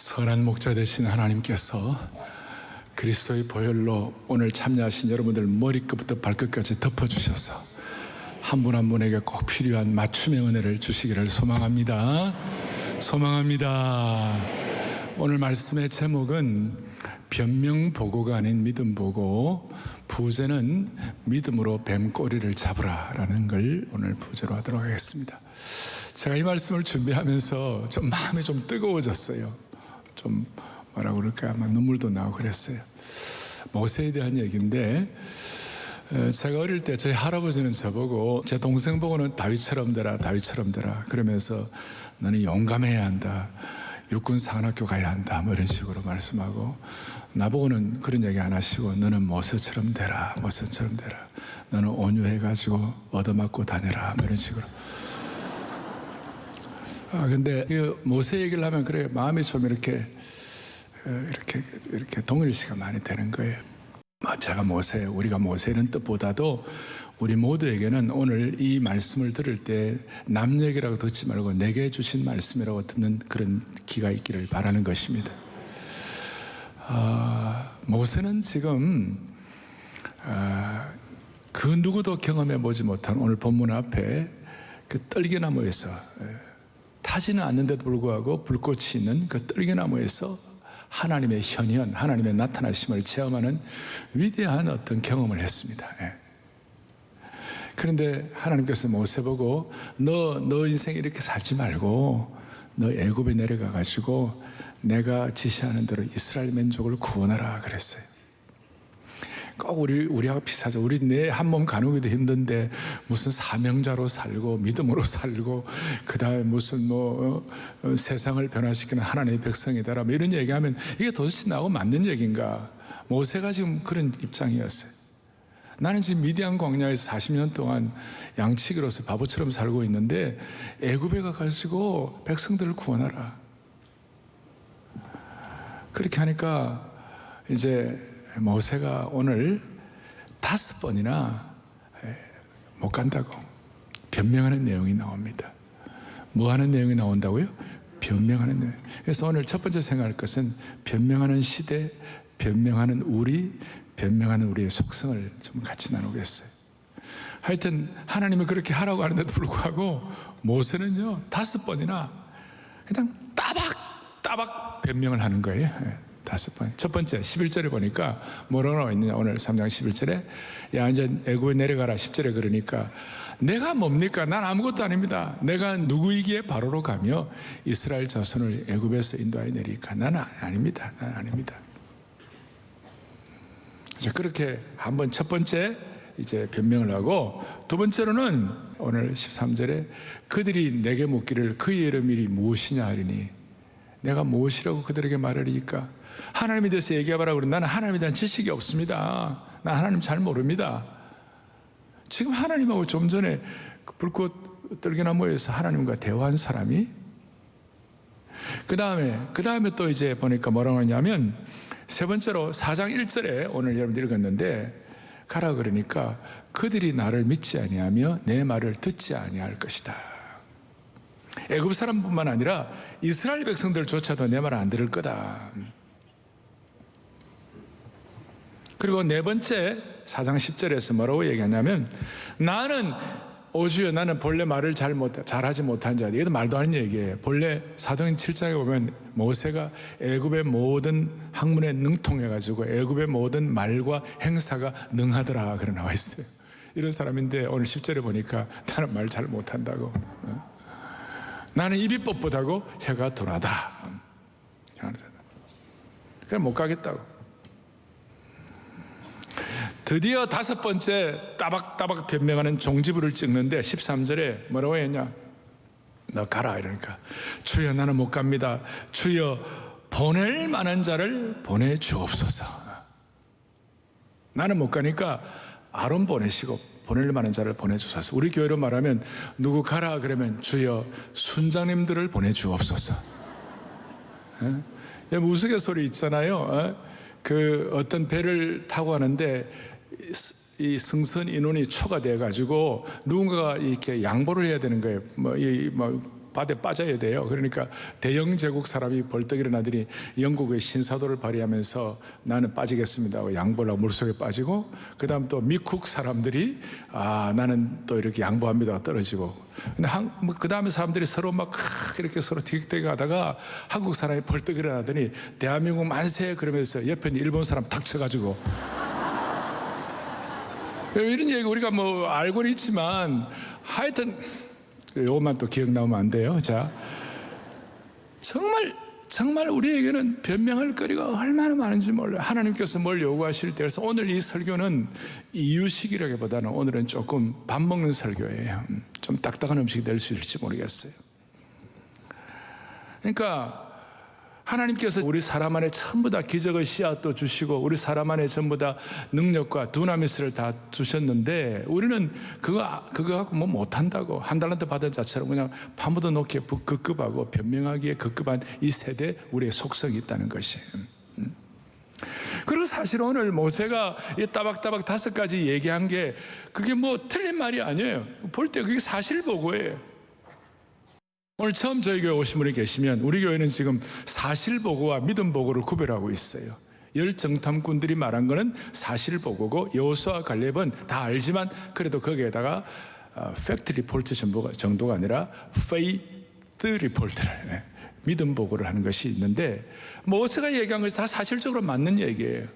선한 목자 되신 하나님께서 그리스도의 보혈로 오늘 참여하신 여러분들 머리끝부터 발끝까지 덮어주셔서 한 분 한 분에게 꼭 필요한 맞춤의 은혜를 주시기를 소망합니다. 오늘 말씀의 제목은 변명보고가 아닌 믿음보고, 부제는 믿음으로 뱀꼬리를 잡으라 라는 걸 오늘 부제로 하도록 하겠습니다. 제가 이 말씀을 준비하면서 좀 마음이 좀 뜨거워졌어요. 좀 뭐라고 그럴까, 아마 눈물도 나고 그랬어요. 모세에 대한 얘기인데, 제가 어릴 때 저희 할아버지는 저보고, 제 동생 보고는 다윗처럼 되라 그러면서 너는 용감해야 한다, 육군 사관학교 가야 한다, 뭐 이런 식으로 말씀하고, 나보고는 그런 얘기 안 하시고 너는 모세처럼 되라, 너는 온유해가지고 얻어맞고 다녀라, 뭐 이런 식으로. 근데 모세 얘기를 하면 그래 마음이 좀 이렇게 동일시가 많이 되는 거예요. 제가 모세, 우리가 모세는 뜻보다도 우리 모두에게는 오늘 이 말씀을 들을 때 남 얘기라고 듣지 말고 내게 주신 말씀이라고 듣는 그런 기가 있기를 바라는 것입니다. 모세는 지금 그 누구도 경험해 보지 못한 오늘 본문 앞에 그 떨기나무에서, 타지는 않는데도 불구하고 불꽃이 있는 그 떨기나무에서 하나님의 현현, 하나님의 나타나심을 체험하는 위대한 어떤 경험을 했습니다. 그런데 하나님께서 모세 보고 너 인생 이렇게 살지 말고 너 애굽에 내려가 가지고 내가 지시하는 대로 이스라엘 민족을 구원하라 그랬어요. 꼭 우리하고 비슷하죠. 우리 내 한 몸 가누기도 힘든데 무슨 사명자로 살고 믿음으로 살고 그 다음에 무슨 세상을 변화시키는 하나님의 백성이다라 뭐 이런 얘기하면 이게 도대체 나하고 맞는 얘기인가? 모세가 지금 그런 입장이었어요. 나는 지금 미디안 광야에서 40년 동안 양치기로서 바보처럼 살고 있는데 애굽에 가가지고 백성들을 구원하라. 그렇게 하니까 이제 모세가 오늘 5번이나 못 간다고 변명하는 내용이 나옵니다. 뭐 하는 내용이 나온다고요? 변명하는 내용. 그래서 오늘 첫 번째 생각할 것은 변명하는 시대, 변명하는 변명하는 우리의 속성을 좀 같이 나누겠어요. 하여튼 하나님은 그렇게 하라고 하는데도 불구하고 모세는요 5번이나 그냥 따박 변명을 하는 거예요. 5번. 첫 번째 11절에 보니까 뭐라고 나와 있느냐, 오늘 3장 11절에 야 이제 애굽에 내려가라. 10절에 그러니까 내가 뭡니까? 난 아무것도 아닙니다. 내가 누구이기에 바로로 가며 이스라엘 자손을 애굽에서 인도하여 내리까? 나는 아닙니다. 이제 그렇게 한번 첫 번째 이제 변명을 하고, 두 번째로는 오늘 13절에 그들이 내게 묻기를 그의 이름이 무엇이냐 하리니 내가 무엇이라고 그들에게 말하리까? 하나님에 대해서 얘기해봐라. 그러면 나는 하나님에 대한 지식이 없습니다. 나 하나님 잘 모릅니다. 지금 하나님하고 좀 전에 불꽃 떨기나무에서 하나님과 대화한 사람이, 그 다음에 또 이제 보니까 뭐라고 하냐면 세 번째로 4장 1절에 오늘 여러분들 읽었는데 가라 그러니까 그들이 나를 믿지 아니하며 내 말을 듣지 아니할 것이다. 애굽 사람뿐만 아니라 이스라엘 백성들조차도 내 말 안 들을 거다. 그리고 네 번째 4장 10절에서 뭐라고 얘기하냐면 나는 오주여 나는 본래 말을 잘하지 못한 자다. 이것도 말도 안 되는 얘기예요. 본래 사도행 7장에 보면 모세가 애굽의 모든 학문에 능통해가지고 애굽의 모든 말과 행사가 능하더라 그래 나와 있어요. 이런 사람인데 오늘 10절에 보니까 나는 말 잘 못한다고. 나는 입이 뻣뻣하고 혀가 둔하다. 그냥 못 가겠다고. 드디어 5번째 따박따박 변명하는 종지부를 찍는데 13절에 뭐라고 했냐? 너 가라 이러니까 주여 나는 못 갑니다. 주여 보낼 만한 자를 보내주옵소서. 나는 못 가니까 아론 보내시고 보낼 만한 자를 보내주소서. 우리 교회로 말하면 누구 가라 그러면 주여 순장님들을 보내주옵소서. 우스갯소리 있잖아요. 그 어떤 배를 타고 가는데 이 승선 인원이 초과돼 가지고 누군가가 이렇게 양보를 해야 되는 거예요. 바다에 빠져야 돼요. 그러니까 대영 제국 사람이 벌떡 일어나더니 영국의 신사도를 발휘하면서 나는 빠지겠습니다 하고 양보를 하고 물속에 빠지고, 그 다음 또 미국 사람들이 나는 또 이렇게 양보합니다 떨어지고, 근데 그 다음에 사람들이 서로 막 이렇게 서로 티격태격 하다가 한국 사람이 벌떡 일어나더니 대한민국 만세 그러면서 옆에 있는 일본 사람 탁 쳐가지고 이런 얘기 우리가 뭐 알고는 있지만 하여튼 이것만 또 기억나오면 안 돼요. 자, 정말 우리에게는 변명할 거리가 얼마나 많은지 몰라요. 하나님께서 뭘 요구하실 때. 그래서 오늘 이 설교는 이유식이라기보다는 오늘은 조금 밥 먹는 설교예요. 좀 딱딱한 음식이 될 수 있을지 모르겠어요. 그러니까 하나님께서 우리 사람 안에 전부 다 기적의 씨앗도 주시고 우리 사람 안에 전부 다 능력과 두나미스를 다 주셨는데, 우리는 그거 갖고 뭐 못한다고 한 달란트 받은 자처럼 그냥 파묻어 놓기에 급급하고 변명하기에 급급한 이 세대, 우리의 속성이 있다는 것이에요. 그리고 사실 오늘 모세가 이 따박따박 5가지 얘기한 게 그게 뭐 틀린 말이 아니에요. 볼 때 그게 사실보고예요. 오늘 처음 저희 교회 오신 분이 계시면, 우리 교회는 지금 사실보고와 믿음보고를 구별하고 있어요. 열 정탐꾼들이 말한 거는 사실보고고, 여호수아와 갈렙은 다 알지만 그래도 거기에다가 팩트 리포트 정도가 아니라 페이트 리포트를, 믿음보고를 하는 것이 있는데, 모세가 얘기한 것이 다 사실적으로 맞는 얘기예요.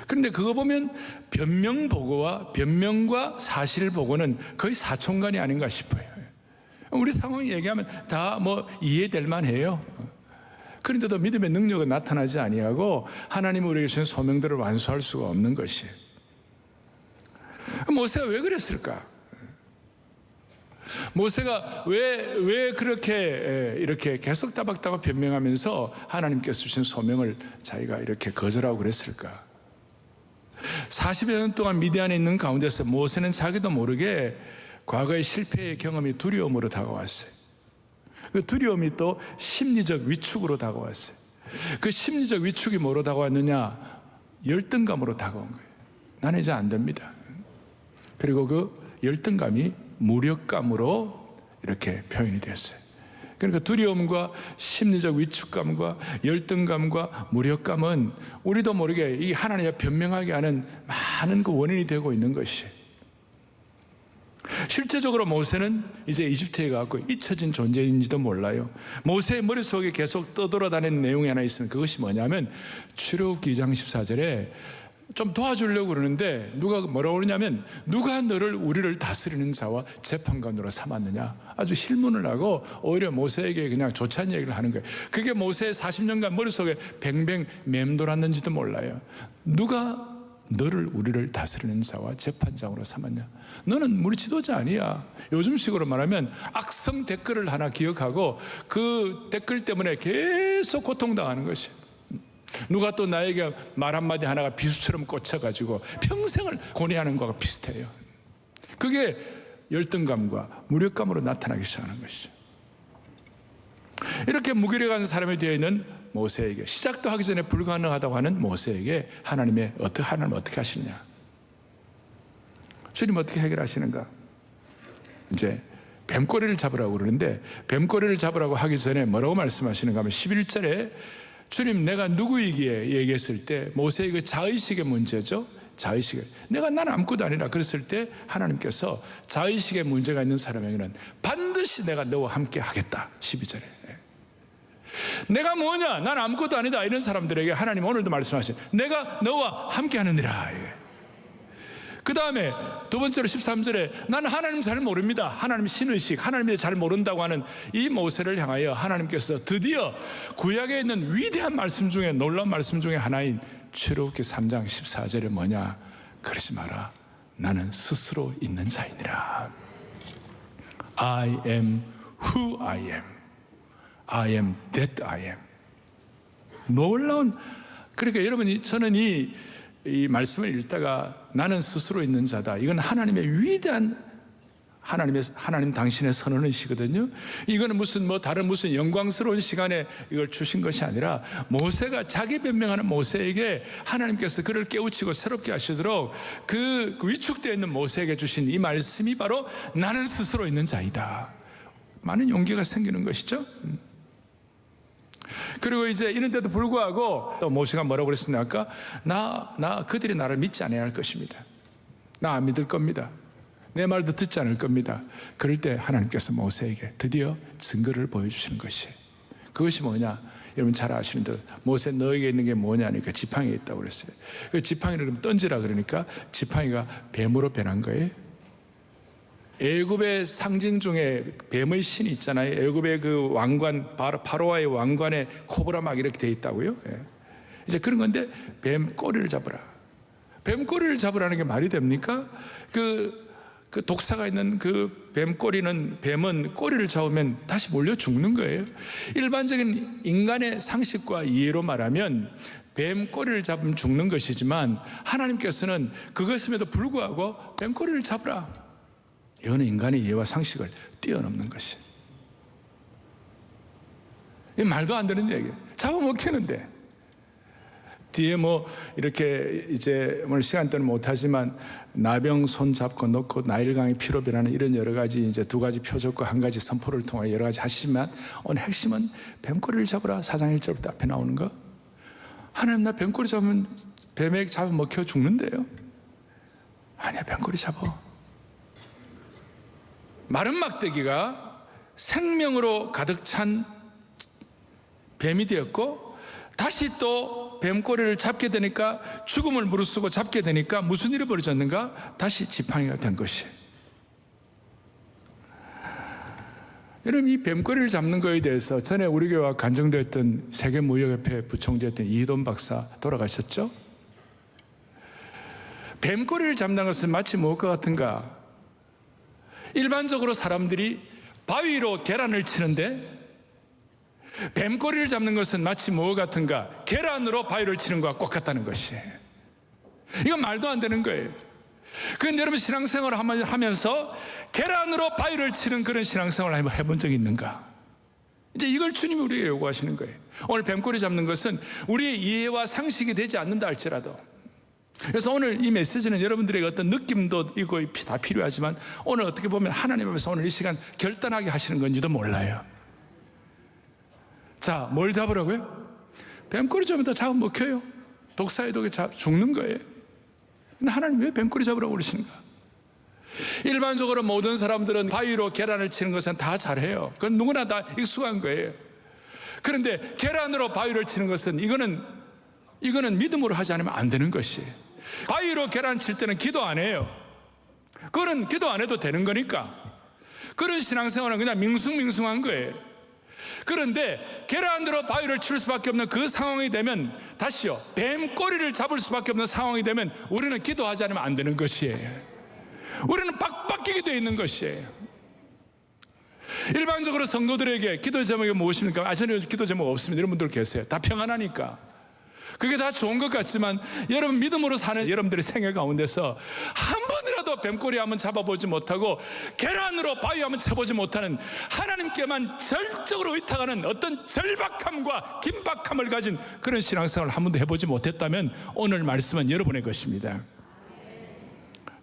그런데 그거 보면 변명보고와 변명과 사실보고는 거의 사촌간이 아닌가 싶어요. 우리 상황 얘기하면 다 뭐 이해될 만해요. 그런데도 믿음의 능력은 나타나지 아니하고 하나님 우리에게 주신 소명들을 완수할 수가 없는 것이에요. 모세가 왜 그랬을까? 모세가 왜 그렇게 이렇게 계속 따박따박 변명하면서 하나님께서 주신 소명을 자기가 이렇게 거절하고 그랬을까? 40여 년 동안 미디안에 있는 가운데서 모세는 자기도 모르게 과거의 실패의 경험이 두려움으로 다가왔어요. 그 두려움이 또 심리적 위축으로 다가왔어요. 그 심리적 위축이 뭐로 다가왔느냐? 열등감으로 다가온 거예요. 나는 이제 안 됩니다. 그리고 그 열등감이 무력감으로 이렇게 표현이 됐어요. 그러니까 두려움과 심리적 위축감과 열등감과 무력감은 우리도 모르게 이 하나님의 변명하게 하는 많은 그 원인이 되고 있는 것이에요. 실제적으로 모세는 이제 이집트에 가고 잊혀진 존재인지도 몰라요. 모세의 머릿속에 계속 떠돌아다니는 내용이 하나 있으면 그것이 뭐냐면, 출애굽기 2장 14절에 좀 도와주려고 그러는데 누가 뭐라고 그러냐면, 누가 너를 우리를 다스리는 자와 재판관으로 삼았느냐, 아주 실문을 하고 오히려 모세에게 그냥 좋지 않은 얘기를 하는 거예요. 그게 모세의 40년간 머릿속에 뱅뱅 맴돌았는지도 몰라요. 누가 너를 우리를 다스리는 자와 재판장으로 삼았냐? 너는 우리 지도자 아니야. 요즘식으로 말하면 악성 댓글을 하나 기억하고 그 댓글 때문에 계속 고통당하는 것이에요. 누가 또 나에게 말 한마디 하나가 비수처럼 꽂혀가지고 평생을 고뇌하는 것과 비슷해요. 그게 열등감과 무력감으로 나타나기 시작하는 것이죠. 이렇게 무기력한 사람이 되어 있는 모세에게, 시작도 하기 전에 불가능하다고 하는 모세에게 하나님 어떻게 하시느냐? 주님 어떻게 해결하시는가? 이제 뱀꼬리를 잡으라고 그러는데, 뱀꼬리를 잡으라고 하기 전에 뭐라고 말씀하시는가 하면 11절에 주님 내가 누구이기에 얘기했을 때 모세의 그 자의식의 문제죠. 자의식에 나는 아무것도 아니라 그랬을 때 하나님께서 자의식의 문제가 있는 사람에게는 반드시 내가 너와 함께 하겠다. 12절에 내가 뭐냐, 난 아무것도 아니다 이런 사람들에게 하나님 오늘도 말씀하신 내가 너와 함께 하느니라. 그 다음에 두 번째로 13절에 나는 하나님 잘 모릅니다. 하나님 신의식, 하나님을 잘 모른다고 하는 이 모세를 향하여 하나님께서 드디어 구약에 있는 위대한 말씀 중에, 놀라운 말씀 중에 하나인 출애굽기 3장 14절에 뭐냐? 그러지 마라. 나는 스스로 있는 자이니라. I am who I am. I am that I am. 놀라운, 그러니까 여러분이, 저는 이 말씀을 읽다가 나는 스스로 있는 자다. 이건 하나님의 위대한 하나님 당신의 선언이시거든요. 이거는 다른 무슨 영광스러운 시간에 이걸 주신 것이 아니라 모세가 자기 변명하는 모세에게 하나님께서 그를 깨우치고 새롭게 하시도록 그 위축되어 있는 모세에게 주신 이 말씀이 바로 나는 스스로 있는 자이다. 많은 용기가 생기는 것이죠. 그리고 이제 이런데도 불구하고 또 모세가 뭐라고 그랬습니까? 아까 나 그들이 나를 믿지 않아야 할 것입니다. 나 안 믿을 겁니다. 내 말도 듣지 않을 겁니다. 그럴 때 하나님께서 모세에게 드디어 증거를 보여주시는 것이에요. 그것이 뭐냐? 여러분 잘 아시는 대로 모세 너에게 있는 게 뭐냐니까 지팡이에 있다고 그랬어요. 그 지팡이를 던지라 그러니까 지팡이가 뱀으로 변한 거예요. 애굽의 상징 중에 뱀의 신이 있잖아요. 애굽의 그 왕관, 파로와의 왕관에 코브라 막 이렇게 돼 있다고요. 예. 이제 그런 건데 뱀 꼬리를 잡으라. 뱀 꼬리를 잡으라는 게 말이 됩니까? 그 독사가 있는 그 뱀 꼬리는, 뱀은 꼬리를 잡으면 다시 몰려 죽는 거예요. 일반적인 인간의 상식과 이해로 말하면 뱀 꼬리를 잡으면 죽는 것이지만 하나님께서는 그것임에도 불구하고 뱀 꼬리를 잡으라. 이거는 인간의 이해와 상식을 뛰어넘는 것이에요. 이 말도 안 되는 얘기예요. 잡아먹히는데. 뒤에 뭐 이렇게 이제 오늘 시간 때는 못하지만 나병 손 잡고 놓고 나일강의 피로 변하는 이런 여러 가지 이제 두 가지 표적과 한 가지 선포를 통해 여러 가지 하시지만 오늘 핵심은 뱀꼬리를 잡으라. 4장 1절부터 앞에 나오는 거. 하나님 나 뱀꼬리 잡으면 뱀에 잡아먹혀 죽는데요. 아니야, 뱀꼬리 잡아. 마른 막대기가 생명으로 가득 찬 뱀이 되었고 다시 또 뱀꼬리를 잡게 되니까 죽음을 무릅쓰고 잡게 되니까 무슨 일이 벌어졌는가? 다시 지팡이가 된 것이에요. 여러분 이 뱀꼬리를 잡는 거에 대해서 전에 우리 교회와 간증되었던 세계무역협회 부총재였던 이희돈 박사 돌아가셨죠? 뱀꼬리를 잡는 것은 마치 무엇과 같은가? 일반적으로 사람들이 바위로 계란을 치는데 뱀꼬리를 잡는 것은 마치 무엇 같은가? 계란으로 바위를 치는 것과 똑같다는 것이에요. 이건 말도 안 되는 거예요. 그런데 여러분 신앙생활을 하면서 계란으로 바위를 치는 그런 신앙생활을 한번 해본 적이 있는가? 이제 이걸 주님이 우리에게 요구하시는 거예요. 오늘 뱀꼬리 잡는 것은 우리의 이해와 상식이 되지 않는다 할지라도, 그래서 오늘 이 메시지는 여러분들에게 어떤 느낌도 이거 다 필요하지만 오늘 어떻게 보면 하나님 앞에서 오늘 이 시간 결단하게 하시는 건지도 몰라요. 자, 뭘 잡으라고요? 뱀꼬리 잡으면 다 잡아먹혀요. 독사의 독에 죽는 거예요. 근데 하나님 왜 뱀꼬리 잡으라고 그러시는가? 일반적으로 모든 사람들은 바위로 계란을 치는 것은 다 잘해요. 그건 누구나 다 익숙한 거예요. 그런데 계란으로 바위를 치는 것은 이거는 믿음으로 하지 않으면 안 되는 것이에요. 바위로 계란 칠 때는 기도 안 해요. 그거는 기도 안 해도 되는 거니까. 그런 신앙생활은 그냥 밍숭밍숭한 거예요. 그런데 계란으로 바위를 칠 수밖에 없는 그 상황이 되면, 다시요, 뱀 꼬리를 잡을 수밖에 없는 상황이 되면 우리는 기도하지 않으면 안 되는 것이에요. 우리는 빡빡이게 되어 있는 것이에요. 일반적으로 성도들에게 기도 제목이 무엇입니까? 저는 기도 제목 없습니다. 이런 분들 계세요. 다 평안하니까. 그게 다 좋은 것 같지만 여러분 믿음으로 사는 여러분들의 생애 가운데서 한 번이라도 뱀꼬리 한번 잡아보지 못하고 계란으로 바위 한번 쳐보지 못하는, 하나님께만 절적으로 의탁하는 어떤 절박함과 긴박함을 가진 그런 신앙생활을 한 번도 해보지 못했다면 오늘 말씀은 여러분의 것입니다.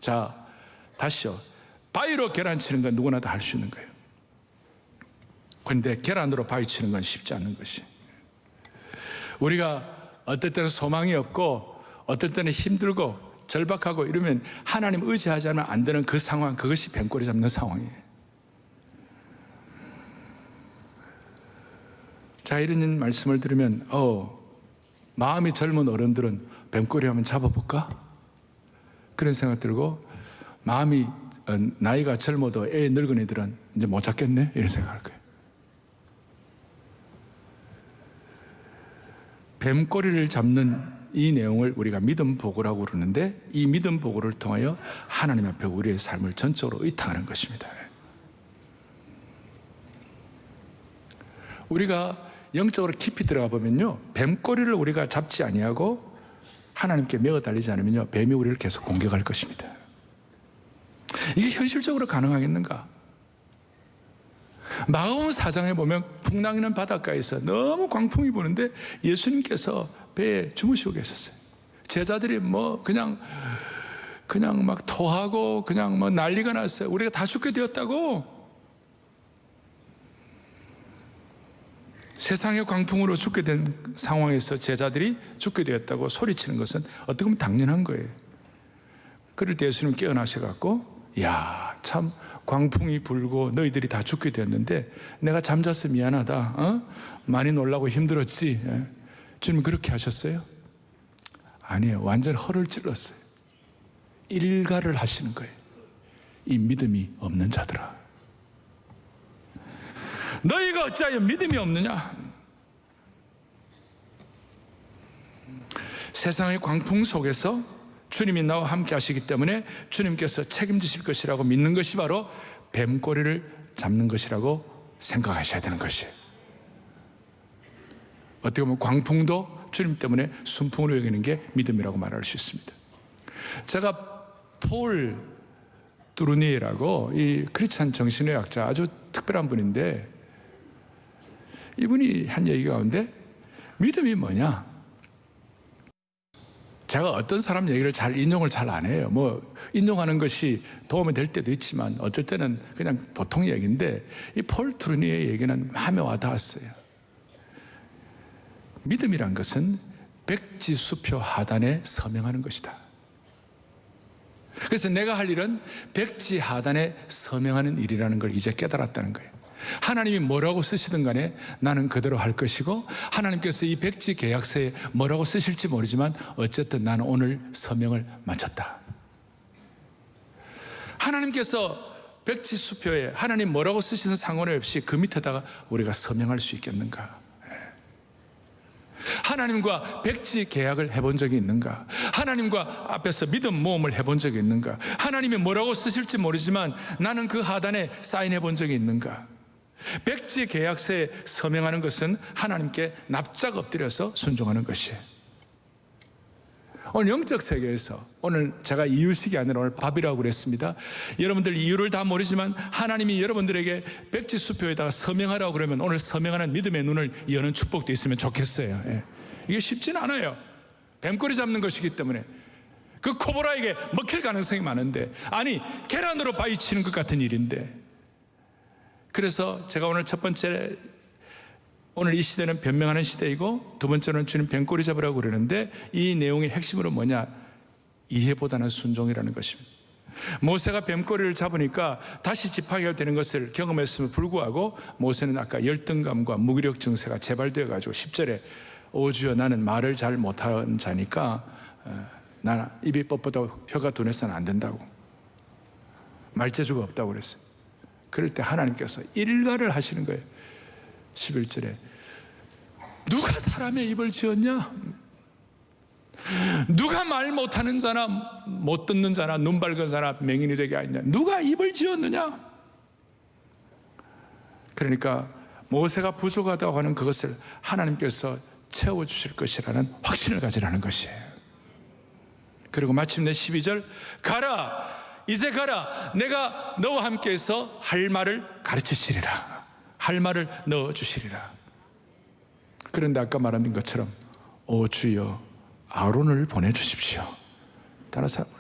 자, 다시요. 바위로 계란 치는 건 누구나 다 할 수 있는 거예요. 그런데 계란으로 바위 치는 건 쉽지 않은 것이, 우리가 어떨 때는 소망이 없고 어떨 때는 힘들고 절박하고 이러면 하나님 의지하지 않으면 안 되는 그 상황, 그것이 뱀꼬리 잡는 상황이에요. 자, 이런 말씀을 들으면 마음이 젊은 어른들은 뱀꼬리 한번 잡아볼까? 그런 생각 들고, 마음이 나이가 젊어도 애 늙은이들은 이제 못 잡겠네 이런 생각할 거예요. 뱀꼬리를 잡는 이 내용을 우리가 믿음 보고라고 그러는데, 이 믿음 보고를 통하여 하나님 앞에 우리의 삶을 전적으로 의탁하는 것입니다. 우리가 영적으로 깊이 들어가 보면요, 뱀꼬리를 우리가 잡지 아니하고 하나님께 매어 달리지 않으면요, 뱀이 우리를 계속 공격할 것입니다. 이게 현실적으로 가능하겠는가? 마가복음 4장에 보면 풍랑이는 바닷가에서 너무 광풍이 부는데 예수님께서 배에 주무시고 계셨어요. 제자들이 그냥 막 토하고 그냥 난리가 났어요. 우리가 다 죽게 되었다고. 세상의 광풍으로 죽게 된 상황에서 제자들이 죽게 되었다고 소리치는 것은 어떻게 보면 당연한 거예요. 그럴 때 예수님 깨어나셔갖고, 야, 참 광풍이 불고 너희들이 다 죽게 되었는데 내가 잠자서 미안하다. 많이 놀라고 힘들었지. 주님 그렇게 하셨어요? 아니에요. 완전 허를 찔렀어요. 일가를 하시는 거예요. 이 믿음이 없는 자들아, 너희가 어찌하여 믿음이 없느냐? 세상의 광풍 속에서 주님이 나와 함께 하시기 때문에 주님께서 책임지실 것이라고 믿는 것이 바로 뱀꼬리를 잡는 것이라고 생각하셔야 되는 것이에요. 어떻게 보면 광풍도 주님 때문에 순풍으로 여기는 게 믿음이라고 말할 수 있습니다. 제가 폴 뚜루니에라고 이 크리스찬 정신의학자, 아주 특별한 분인데, 이분이 한 얘기 가운데 믿음이 뭐냐? 제가 어떤 사람 얘기를 인용을 잘 안 해요. 인용하는 것이 도움이 될 때도 있지만 어쩔 때는 그냥 보통 얘기인데, 이 폴 뚜루니의 얘기는 마음에 와닿았어요. 믿음이란 것은 백지수표 하단에 서명하는 것이다. 그래서 내가 할 일은 백지 하단에 서명하는 일이라는 걸 이제 깨달았다는 거예요. 하나님이 뭐라고 쓰시든 간에 나는 그대로 할 것이고, 하나님께서 이 백지 계약서에 뭐라고 쓰실지 모르지만 어쨌든 나는 오늘 서명을 마쳤다. 하나님께서 백지 수표에 하나님 뭐라고 쓰시든 상관없이 그 밑에다가 우리가 서명할 수 있겠는가? 하나님과 백지 계약을 해본 적이 있는가? 하나님과 앞에서 믿음 모험을 해본 적이 있는가? 하나님이 뭐라고 쓰실지 모르지만 나는 그 하단에 사인해 본 적이 있는가? 백지 계약서에 서명하는 것은 하나님께 납작 엎드려서 순종하는 것이에요. 오늘 영적 세계에서, 오늘 제가 이유식이 아니라 오늘 밥이라고 그랬습니다. 여러분들 이유를 다 모르지만 하나님이 여러분들에게 백지 수표에다가 서명하라고 그러면 오늘 서명하는 믿음의 눈을 여는 축복도 있으면 좋겠어요. 이게 쉽지는 않아요. 뱀꼬리 잡는 것이기 때문에. 그 코보라에게 먹힐 가능성이 많은데, 아니 계란으로 바위치는 것 같은 일인데. 그래서 제가 오늘 첫 번째, 오늘 이 시대는 변명하는 시대이고, 두 번째는 주님 뱀꼬리 잡으라고 그러는데, 이 내용의 핵심으로 뭐냐? 이해보다는 순종이라는 것입니다. 모세가 뱀꼬리를 잡으니까 다시 집하게 되는 것을 경험했음에 불구하고, 모세는 아까 열등감과 무기력 증세가 재발되어 가지고 10절에 오 주여 나는 말을 잘 못하는 자니까 나는 입이 뻣뻣하고 혀가 둔해서는 안 된다고, 말재주가 없다고 그랬어요. 그럴 때 하나님께서 일가를 하시는 거예요. 11절에 누가 사람의 입을 지었냐? 누가 말 못하는 자나 못 듣는 자나 눈 밝은 자나 맹인이 되게 하였냐? 누가 입을 지었느냐? 그러니까 모세가 부족하다고 하는 그것을 하나님께서 채워주실 것이라는 확신을 가지라는 것이에요. 그리고 마침내 12절, 가라, 이제 가라, 내가 너와 함께해서 할 말을 가르치시리라, 할 말을 넣어주시리라. 그런데 아까 말한 것처럼 오 주여 아론을 보내주십시오. 다른 사람을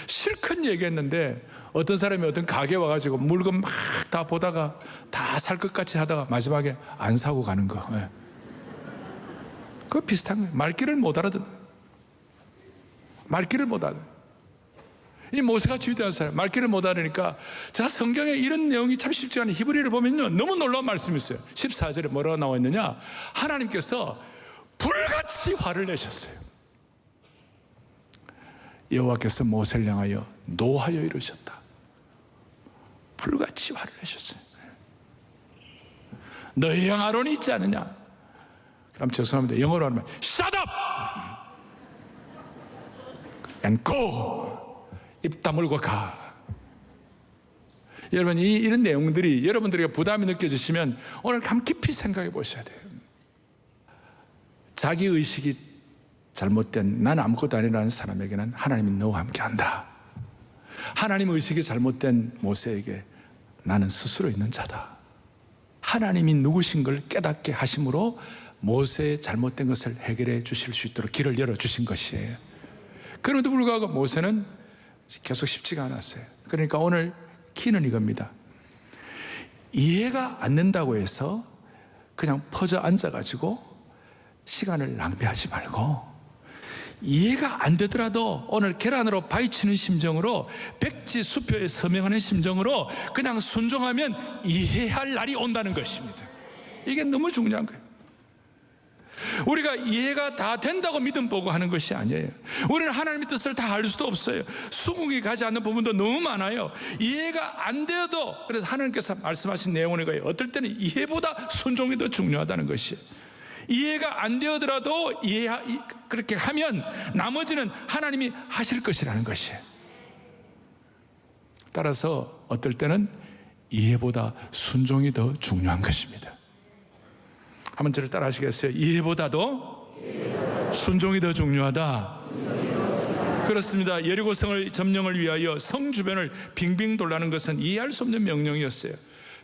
실컷 얘기했는데, 어떤 사람이 어떤 가게 와가지고 물건 막 다 보다가 다 살 것 같이 하다가 마지막에 안 사고 가는 거, 그거 비슷한 거예요. 말귀를 못 알아듣는, 말귀를 못 알아듣는. 이 모세같이 위대한 사람, 말귀를 못 알으니까, 자, 성경에 이런 내용이 참 쉽지 않은 히브리를 보면요, 너무 놀라운 말씀이 있어요. 14절에 뭐라고 나와 있느냐? 하나님께서 불같이 화를 내셨어요. 여호와께서 모세를 향하여 노하여 이르셨다. 불같이 화를 내셨어요. 너희 형 아론이 있지 않느냐? 그럼 죄송합니다, 영어로 하면 Shut up! and go! 입 다물고 가. 여러분, 이런 내용들이 여러분들에게 부담이 느껴지시면 오늘 감 깊이 생각해 보셔야 돼요. 자기 의식이 잘못된, 난 아무것도 아니라는 사람에게는 하나님이 너와 함께 한다. 하나님 의식이 잘못된 모세에게 나는 스스로 있는 자다. 하나님이 누구신 걸 깨닫게 하심으로 모세의 잘못된 것을 해결해 주실 수 있도록 길을 열어주신 것이에요. 그럼에도 불구하고 모세는 계속 쉽지가 않았어요. 그러니까 오늘 키는 이겁니다. 이해가 안 된다고 해서 그냥 퍼져 앉아가지고 시간을 낭비하지 말고, 이해가 안 되더라도 오늘 계란으로 파헤치는 심정으로, 백지 수표에 서명하는 심정으로 그냥 순종하면 이해할 날이 온다는 것입니다. 이게 너무 중요한 거예요. 우리가 이해가 다 된다고 믿음 보고 하는 것이 아니에요. 우리는 하나님의 뜻을 다 알 수도 없어요. 수긍이 가지 않는 부분도 너무 많아요. 이해가 안 되어도, 그래서 하나님께서 말씀하신 내용은 이거예요. 어떨 때는 이해보다 순종이 더 중요하다는 것이에요. 이해가 안 되더라도 그렇게 하면 나머지는 하나님이 하실 것이라는 것이에요. 따라서 어떨 때는 이해보다 순종이 더 중요한 것입니다. 한번 저를 따라 하시겠어요? 이해보다도 순종이 더 중요하다. 그렇습니다. 여리고성을 점령을 위하여 성 주변을 빙빙 돌라는 것은 이해할 수 없는 명령이었어요.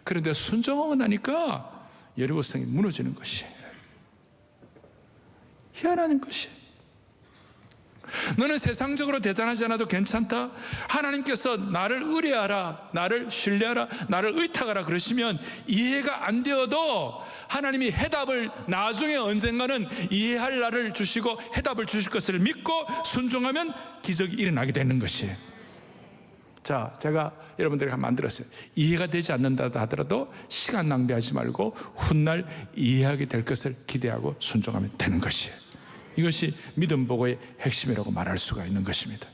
그런데 순종하고 나니까 여리고성이 무너지는 것이에요. 희한한 것이에요. 너는 세상적으로 대단하지 않아도 괜찮다. 하나님께서 나를 의뢰하라, 나를 신뢰하라, 나를 의탁하라 그러시면 이해가 안 되어도 하나님이 해답을 나중에 언젠가는 이해할 날을 주시고 해답을 주실 것을 믿고 순종하면 기적이 일어나게 되는 것이에요. 자, 제가 여러분들에게 만들었어요. 이해가 되지 않는다 하더라도 시간 낭비하지 말고 훗날 이해하게 될 것을 기대하고 순종하면 되는 것이에요. 이것이 믿음 보고의 핵심이라고 말할 수가 있는 것입니다.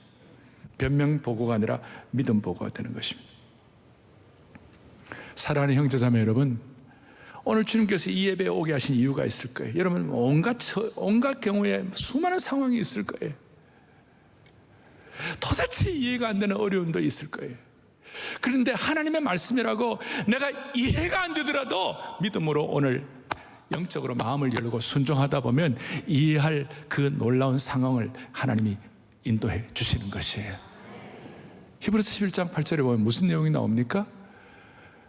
변명 보고가 아니라 믿음 보고가 되는 것입니다. 사랑하는 형제자매 여러분, 오늘 주님께서 이 예배에 오게 하신 이유가 있을 거예요. 여러분, 온갖 경우에 수많은 상황이 있을 거예요. 도대체 이해가 안 되는 어려움도 있을 거예요. 그런데 하나님의 말씀이라고 내가 이해가 안 되더라도 믿음으로 오늘 영적으로 마음을 열고 순종하다 보면 이해할 그 놀라운 상황을 하나님이 인도해 주시는 것이에요. 히브리서 11장 8절에 보면 무슨 내용이 나옵니까?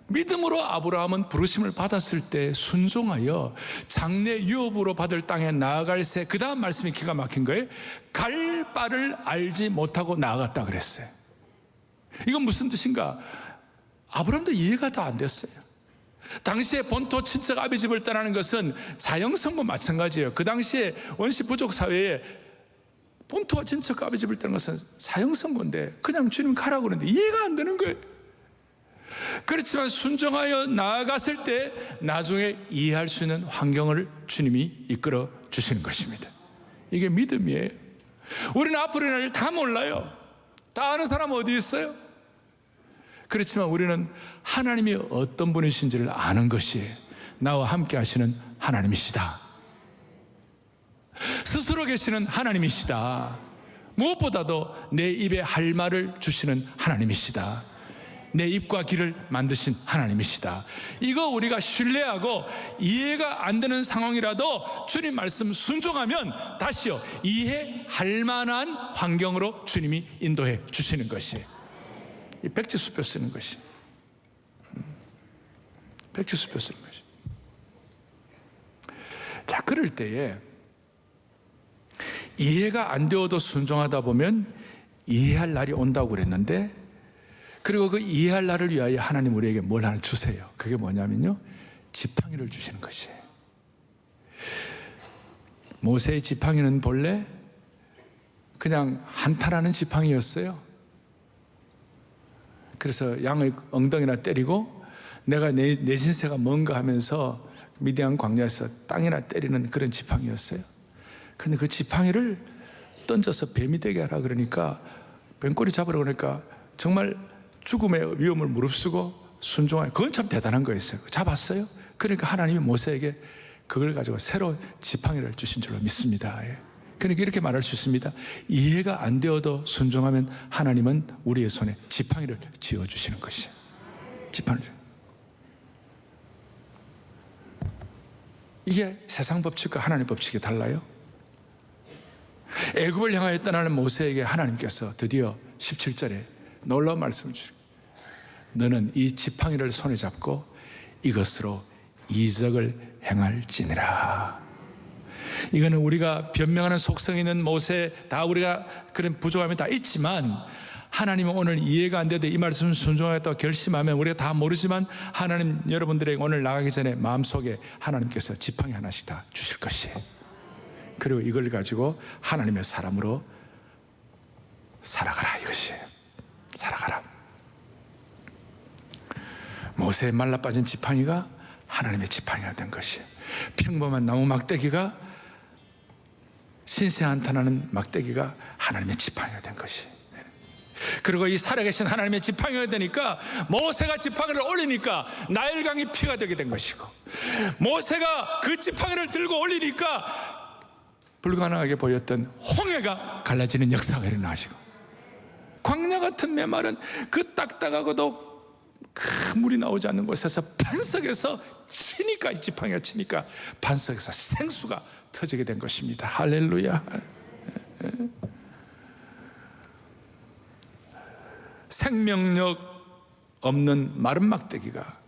믿음으로 아브라함은 부르심을 받았을 때 순종하여 장래 유업으로 받을 땅에 나아갈새, 그 다음 말씀이 기가 막힌 거예요. 갈 바를 알지 못하고 나아갔다 그랬어요. 이건 무슨 뜻인가? 아브라함도 이해가 다 안 됐어요. 당시에 본토 친척 아비 집을 떠나는 것은 사형선고 마찬가지예요. 그 당시에 원시 부족 사회에 본토와 친척 아비 집을 떠나는 것은 사형선고인데 그냥 주님 가라고 그러는데 이해가 안 되는 거예요. 그렇지만 순종하여 나아갔을 때 나중에 이해할 수 있는 환경을 주님이 이끌어 주시는 것입니다. 이게 믿음이에요. 우리는 앞으로 일어날 일 다 몰라요. 다 아는 사람 어디 있어요? 그렇지만 우리는 하나님이 어떤 분이신지를 아는 것이에요. 나와 함께 하시는 하나님이시다. 스스로 계시는 하나님이시다. 무엇보다도 내 입에 할 말을 주시는 하나님이시다. 내 입과 귀를 만드신 하나님이시다. 이거 우리가 신뢰하고 이해가 안 되는 상황이라도 주님 말씀 순종하면 다시요 이해할 만한 환경으로 주님이 인도해 주시는 것이에요. 이 백지수표 쓰는 것이, 백지수표 쓰는 것이. 자, 그럴 때에 이해가 안 되어도 순종하다 보면 이해할 날이 온다고 그랬는데, 그리고 그 이해할 날을 위하여 하나님 우리에게 뭘 하나 주세요. 그게 뭐냐면요, 지팡이를 주시는 것이에요. 모세의 지팡이는 본래 그냥 한탄하는 지팡이였어요. 그래서 양의 엉덩이나 때리고 내가 내 신세가 뭔가 하면서 미디안 광야에서 땅이나 때리는 그런 지팡이였어요. 그런데 그 지팡이를 던져서 뱀이 되게 하라 그러니까, 뱀꼬리 잡으라 그러니까 정말 죽음의 위험을 무릅쓰고 순종하여, 그건 참 대단한 거였어요. 잡았어요. 그러니까 하나님이 모세에게 그걸 가지고 새로 지팡이를 주신 줄로 믿습니다. 그러니까 이렇게 말할 수 있습니다. 이해가 안 되어도 순종하면 하나님은 우리의 손에 지팡이를 쥐어주시는 것이에요. 지팡이를. 이게 세상 법칙과 하나님 법칙이 달라요. 애굽을 향하여 떠나는 모세에게 하나님께서 드디어 17절에 놀라운 말씀을 주시고, 너는 이 지팡이를 손에 잡고 이것으로 이적을 행할지니라. 이거는 우리가 변명하는 속성이 있는 모세, 다 우리가 그런 부족함이 다 있지만 하나님은 오늘 이해가 안 돼도 이 말씀을 순종하겠다고 결심하면 우리가 다 모르지만 하나님 여러분들에게 오늘 나가기 전에 마음속에 하나님께서 지팡이 하나씩 다 주실 것이에요. 그리고 이걸 가지고 하나님의 사람으로 살아가라 이것이에요. 살아가라. 모세의 말라빠진 지팡이가 하나님의 지팡이가 된 것이에요. 평범한 나무 막대기가 신세 한탄하는 막대기가 하나님의 지팡이가 된 것이에요. 그리고 이 살아계신 하나님의 지팡이가 되니까 모세가 지팡이를 올리니까 나일강이 피가 되게 된 것이고, 모세가 그 지팡이를 들고 올리니까 불가능하게 보였던 홍해가 갈라지는 역사가 일어나시고, 광야 같은 메마른 그 딱딱하고도 큰 물이 나오지 않는 곳에서 반석에서 치니까, 이 지팡이가 치니까 반석에서 생수가 터지게 된 것입니다. 할렐루야. 생명력 없는 마른 막대기가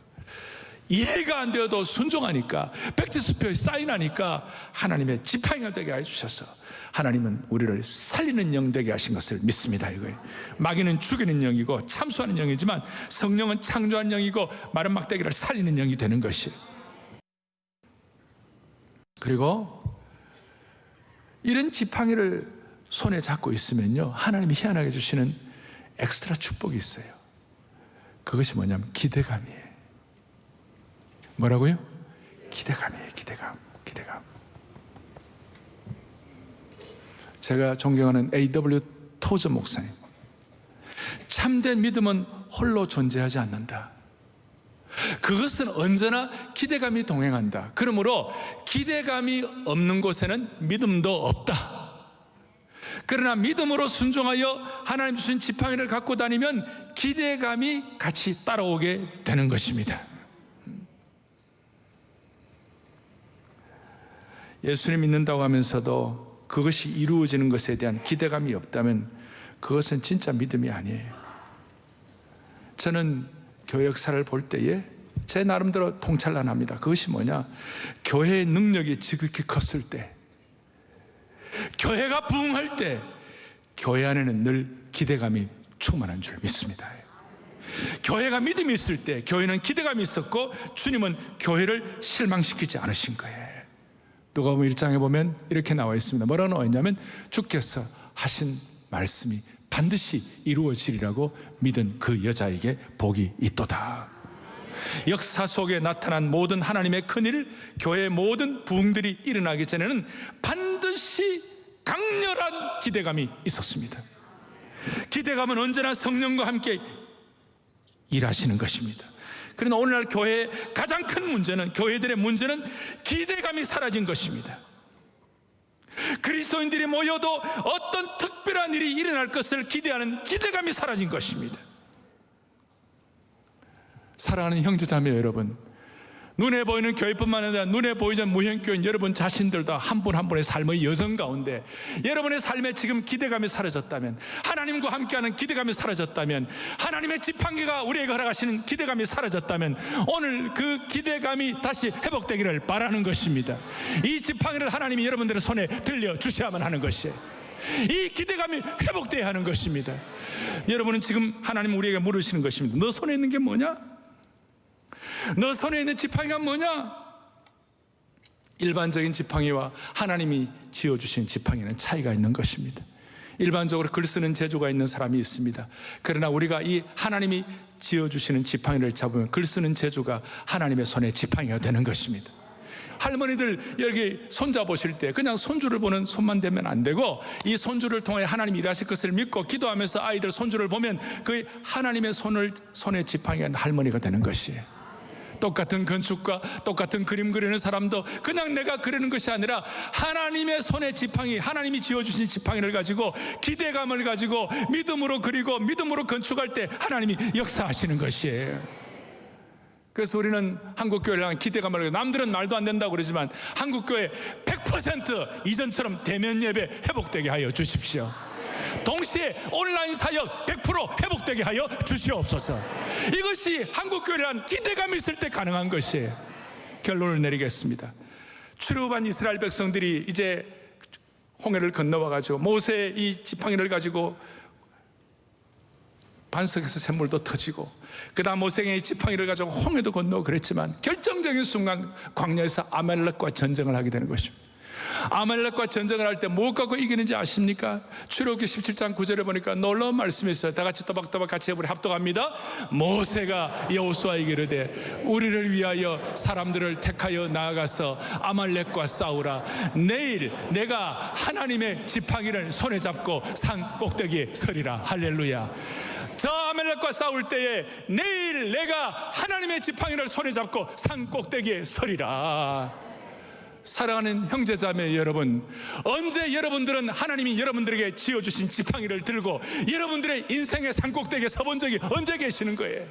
이해가 안 되어도 순종하니까, 백지수표에 사인하니까 하나님의 지팡이가 되게 해주셔서 하나님은 우리를 살리는 영 되게 하신 것을 믿습니다. 이거예요. 마귀는 죽이는 영이고 참수하는 영이지만 성령은 창조하는 영이고 마른 막대기를 살리는 영이 되는 것이에요. 그리고 이런 지팡이를 손에 잡고 있으면요, 하나님이 희한하게 주시는 엑스트라 축복이 있어요. 그것이 뭐냐면 기대감이에요. 뭐라고요? 기대감이에요. 기대감. 제가 존경하는 A.W. 토저 목사님, 참된 믿음은 홀로 존재하지 않는다. 그것은 언제나 기대감이 동행한다. 그러므로 기대감이 없는 곳에는 믿음도 없다. 그러나 믿음으로 순종하여 하나님 주신 지팡이를 갖고 다니면 기대감이 같이 따라오게 되는 것입니다. 예수님 믿는다고 하면서도 그것이 이루어지는 것에 대한 기대감이 없다면 그것은 진짜 믿음이 아니에요. 저는 교회 역사를 볼 때에 제 나름대로 통찰난합니다. 그것이 뭐냐? 교회의 능력이 지극히 컸을 때, 교회가 부흥할 때 교회 안에는 늘 기대감이 충만한 줄 믿습니다. 교회가 믿음이 있을 때 교회는 기대감이 있었고, 주님은 교회를 실망시키지 않으신 거예요. 누가복음 1장에 보면 이렇게 나와 있습니다. 뭐라고 나와 있냐면 주께서 하신 말씀이 반드시 이루어지리라고 믿은 그 여자에게 복이 있도다. 역사 속에 나타난 모든 하나님의 큰일, 교회의 모든 부흥들이 일어나기 전에는 반드시 강렬한 기대감이 있었습니다. 기대감은 언제나 성령과 함께 일하시는 것입니다. 그러나 오늘날 교회의 가장 큰 문제는, 교회들의 문제는 기대감이 사라진 것입니다. 그리스도인들이 모여도 어떤 특별한 일이 일어날 것을 기대하는 기대감이 사라진 것입니다. 사랑하는 형제자매 여러분, 눈에 보이는 교회뿐만 아니라 눈에 보이지 않는 무형교인 여러분 자신들도 한 분 한 분의 삶의 여정 가운데 여러분의 삶에 지금 기대감이 사라졌다면, 하나님과 함께하는 기대감이 사라졌다면, 하나님의 지팡이가 우리에게 허락하시는 기대감이 사라졌다면 오늘 그 기대감이 다시 회복되기를 바라는 것입니다. 이 지팡이를 하나님이 여러분들의 손에 들려주셔야만 하는 것이에요. 이 기대감이 회복되어야 하는 것입니다. 여러분은 지금 하나님 우리에게 물으시는 것입니다. 너 손에 있는 게 뭐냐? 너 손에 있는 지팡이가 뭐냐? 일반적인 지팡이와 하나님이 지어주신 지팡이는 차이가 있는 것입니다. 일반적으로 글 쓰는 재주가 있는 사람이 있습니다. 그러나 우리가 이 하나님이 지어주시는 지팡이를 잡으면 글 쓰는 재주가 하나님의 손에 지팡이가 되는 것입니다. 할머니들 여기 손자 보실 때 그냥 손주를 보는 손만 대면 안 되고, 이 손주를 통해 하나님이 일하실 것을 믿고 기도하면서 아이들 손주를 보면 그 하나님의 손에 지팡이가 있는 할머니가 되는 것이에요. 똑같은 건축가, 똑같은 그림 그리는 사람도 그냥 내가 그리는 것이 아니라 하나님의 손에 지팡이, 하나님이 지어주신 지팡이를 가지고 기대감을 가지고 믿음으로 그리고 믿음으로 건축할 때 하나님이 역사하시는 것이에요. 그래서 우리는 한국교회를 향한 기대감을 가지고, 남들은 말도 안 된다고 그러지만 한국교회 100% 이전처럼 대면 예배 회복되게 하여 주십시오. 동시에 온라인 사역 100% 회복되게 하여 주시옵소서. 이것이 한국교회를 한 기대감이 있을 때 가능한 것이에요. 결론을 내리겠습니다. 출애굽한 이스라엘 백성들이 이제 홍해를 건너와 가지고 모세의 이 지팡이를 가지고 반석에서 샘물도 터지고, 그 다음 모세의 지팡이를 가지고 홍해도 건너고 그랬지만 결정적인 순간 광야에서 아말렉과 전쟁을 하게 되는 것입니다. 아말렉과 전쟁을 할 때 뭐 갖고 이기는지 아십니까? 출애굽기 17장 9절에 보니까 놀라운 말씀이 있어요. 다 같이 또박또박 같이 우리 합독합니다. 모세가 여호수아에게 이르되 우리를 위하여 사람들을 택하여 나아가서 아말렉과 싸우라. 내일 내가 하나님의 지팡이를 손에 잡고 산 꼭대기에 서리라. 할렐루야. 저 아말렉과 싸울 때에 내일 내가 하나님의 지팡이를 손에 잡고 산 꼭대기에 서리라. 사랑하는 형제자매 여러분, 언제 여러분들은 하나님이 여러분들에게 지어주신 지팡이를 들고 여러분들의 인생의 산꼭대기에 서본 적이 언제 계시는 거예요?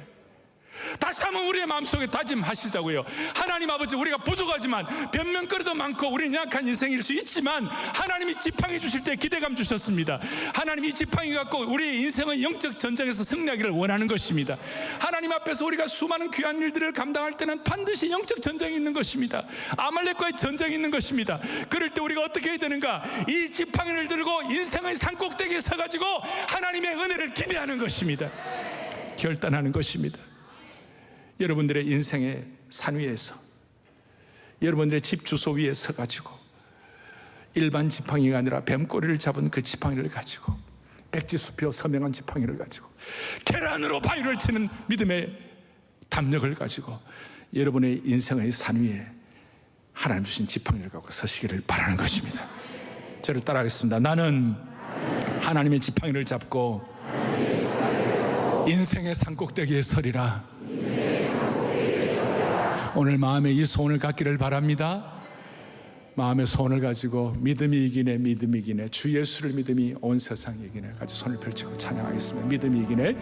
다시 한번 우리의 마음속에 다짐하시자고요. 하나님 아버지, 우리가 부족하지만 변명거리도 많고 우리는 약한 인생일 수 있지만 하나님이 지팡이 주실 때 기대감 주셨습니다. 하나님이 이 지팡이 갖고 우리의 인생의 영적 전쟁에서 승리하기를 원하는 것입니다. 하나님 앞에서 우리가 수많은 귀한 일들을 감당할 때는 반드시 영적 전쟁이 있는 것입니다. 아말렉과의 전쟁이 있는 것입니다. 그럴 때 우리가 어떻게 해야 되는가? 이 지팡이를 들고 인생의 산꼭대기에 서가지고 하나님의 은혜를 기대하는 것입니다. 결단하는 것입니다. 여러분들의 인생의 산 위에서, 여러분들의 집 주소 위에 서가지고 일반 지팡이가 아니라 뱀꼬리를 잡은 그 지팡이를 가지고, 백지수표 서명한 지팡이를 가지고, 계란으로 바위를 치는 믿음의 담력을 가지고 여러분의 인생의 산 위에 하나님 주신 지팡이를 갖고 서시기를 바라는 것입니다. 저를 따라하겠습니다. 나는 하나님의 지팡이를 잡고 인생의 산꼭대기에 서리라. 오늘 마음에 이 소원을 갖기를 바랍니다. 마음의 소원을 가지고 믿음이 이기네, 믿음이 이기네, 주 예수를 믿음이 온 세상 이기네, 같이 손을 펼치고 찬양하겠습니다. 믿음이 이기네,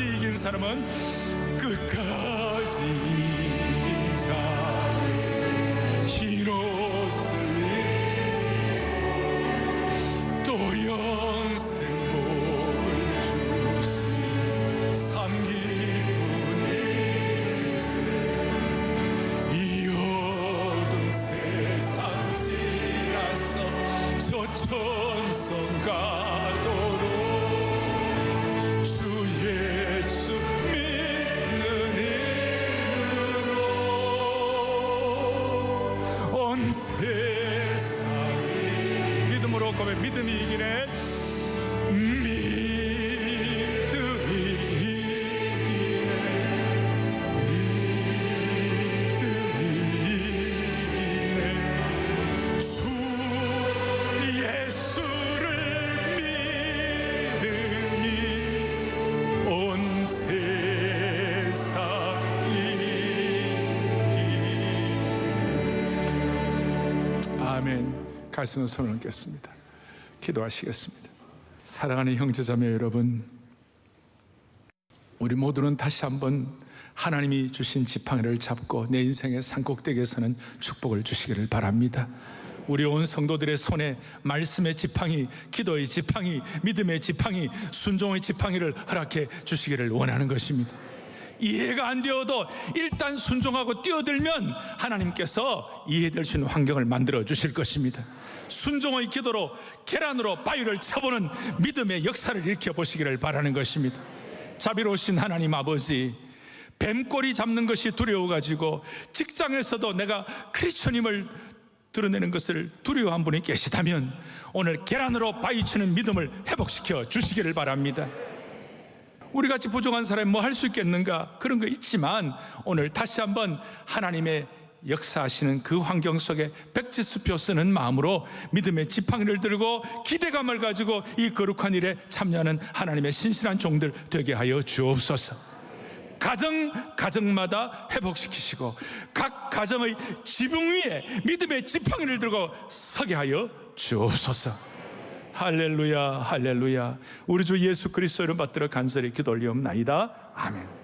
이긴 사람은 끝까지 이긴 자, 흰 옷을 또 영생 복을 주시, 삶 기쁜 인생 이 어두운 세상 지나서 저 천성 가도록 예수 믿는 힘으로 온 세상이 믿음으로 고백. 믿음이 이기네, 믿음이 이기네, 믿음이 이기네, 주 예수를 믿음이 온 세상 이기. 아멘. 가슴에 손을 얹겠습니다. 기도하시겠습니다. 사랑하는 형제자매 여러분, 우리 모두는 다시 한번 하나님이 주신 지팡이를 잡고 내 인생의 산꼭대기에서는 축복을 주시기를 바랍니다. 우리 온 성도들의 손에 말씀의 지팡이, 기도의 지팡이, 믿음의 지팡이, 순종의 지팡이를 허락해 주시기를 원하는 것입니다. 이해가 안 되어도 일단 순종하고 뛰어들면 하나님께서 이해될 수 있는 환경을 만들어 주실 것입니다. 순종의 기도로 계란으로 바위를 쳐보는 믿음의 역사를 일으켜 보시기를 바라는 것입니다. 자비로우신 하나님 아버지, 뱀꼬리 잡는 것이 두려워가지고 직장에서도 내가 크리스천임을 드러내는 것을 두려워한 분이 계시다면 오늘 계란으로 바위치는 믿음을 회복시켜 주시기를 바랍니다. 우리같이 부족한 사람이 뭐 할 수 있겠는가? 그런 거 있지만 오늘 다시 한번 하나님의 역사하시는 그 환경 속에 백지수표 쓰는 마음으로 믿음의 지팡이를 들고 기대감을 가지고 이 거룩한 일에 참여하는 하나님의 신실한 종들 되게 하여 주옵소서. 가정마다 회복시키시고 각 가정의 지붕 위에 믿음의 지팡이를 들고 서게 하여 주옵소서. 할렐루야, 할렐루야. 우리 주 예수 그리스도 이름 받들어 간절히 기도 올리옵나이다. 아멘.